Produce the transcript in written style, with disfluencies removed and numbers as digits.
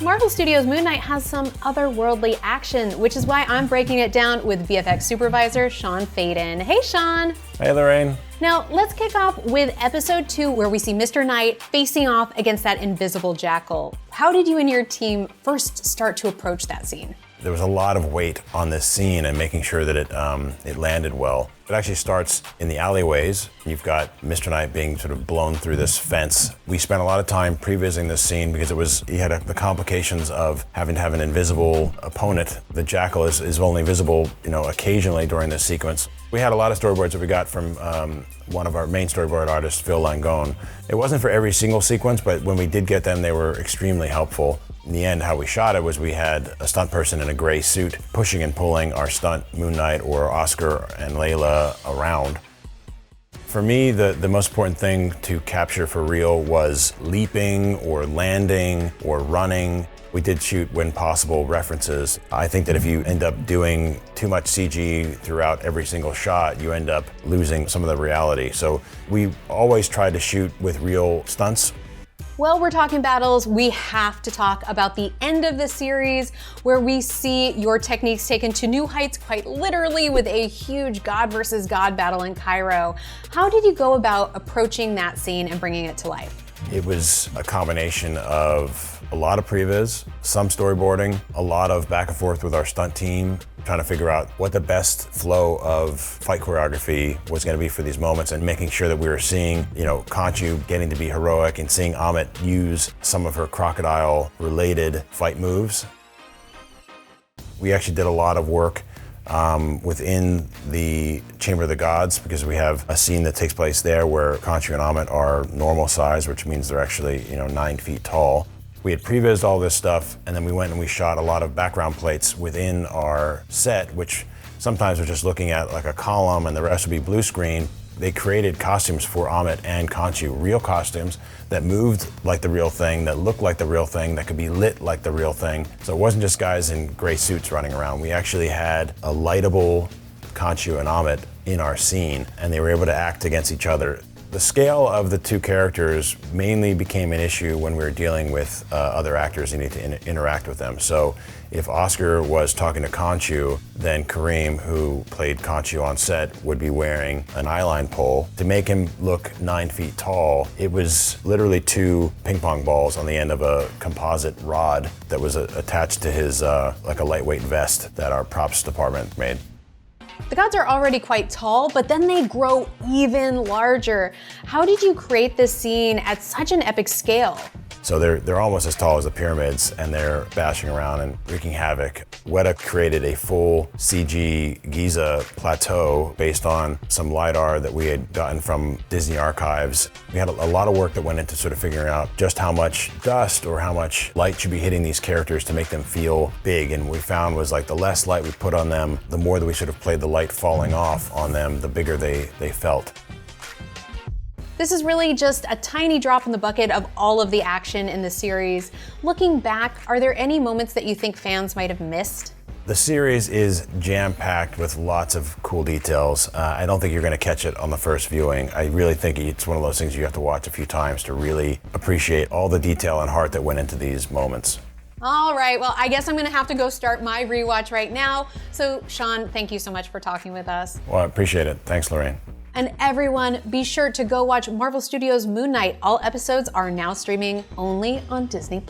Marvel Studios' Moon Knight has some otherworldly action, which is why I'm breaking it down with VFX supervisor Sean Faden. Hey, Sean. Hey, Lorraine. Now, let's kick off with episode 2, where we see Mr. Knight facing off against that invisible jackal. How did you and your team first start to approach that scene? There was a lot of weight on this scene and making sure that it landed well. It actually starts in the alleyways. You've got Mr. Knight being sort of blown through this fence. We spent a lot of time pre-vising this scene because he had the complications of having to have an invisible opponent. The jackal is only visible, occasionally during this sequence. We had a lot of storyboards that we got from one of our main storyboard artists, Phil Langone. It wasn't for every single sequence, but when we did get them, they were extremely helpful. In the end, how we shot it was we had a stunt person in a gray suit pushing and pulling our stunt Moon Knight or Oscar and Layla around. For me, the most important thing to capture for real was leaping or landing or running. We did shoot, when possible, references. I think that if you end up doing too much CG throughout every single shot, you end up losing some of the reality. So we always tried to shoot with real stunts. Well, we're talking battles. We have to talk about the end of the series, where we see your techniques taken to new heights, quite literally, with a huge God versus God battle in Cairo. How did you go about approaching that scene and bringing it to life? It was a combination of a lot of previs, some storyboarding, a lot of back and forth with our stunt team, trying to figure out what the best flow of fight choreography was going to be for these moments, and making sure that we were seeing, Khonshu getting to be heroic and seeing Ammit use some of her crocodile-related fight moves. We actually did a lot of work within the Chamber of the Gods, because we have a scene that takes place there where Khonshu and Ammit are normal size, which means they're actually 9 feet tall. We had prevised all this stuff, and then we went and we shot a lot of background plates within our set, which sometimes we're just looking at like a column and the rest would be blue screen. They created costumes for Ammit and Khonshu, real costumes that moved like the real thing, that looked like the real thing, that could be lit like the real thing. So it wasn't just guys in gray suits running around. We actually had a lightable Khonshu and Ammit in our scene, and they were able to act against each other. The scale of the two characters mainly became an issue when we were dealing with other actors and need to interact with them. So if Oscar was talking to Khonshu, then Kareem, who played Khonshu on set, would be wearing an eyeline pole. To make him look 9 feet tall, it was literally 2 ping pong balls on the end of a composite rod that was attached to his like a lightweight vest that our props department made. The gods are already quite tall, but then they grow even larger. How did you create this scene at such an epic scale? So they're almost as tall as the pyramids, and they're bashing around and wreaking havoc. Weta created a full CG Giza plateau based on some LiDAR that we had gotten from Disney archives. We had a lot of work that went into sort of figuring out just how much dust or how much light should be hitting these characters to make them feel big. And what we found was like the less light we put on them, the more that we sort of played the light falling off on them, the bigger they felt. This is really just a tiny drop in the bucket of all of the action in the series. Looking back, are there any moments that you think fans might have missed? The series is jam-packed with lots of cool details. I don't think you're going to catch it on the first viewing. I really think it's one of those things you have to watch a few times to really appreciate all the detail and heart that went into these moments. All right, well, I guess I'm gonna have to go start my rewatch right now. So, Sean, thank you so much for talking with us. Well, I appreciate it. Thanks, Lorraine. And everyone, be sure to go watch Marvel Studios' Moon Knight. All episodes are now streaming only on Disney+.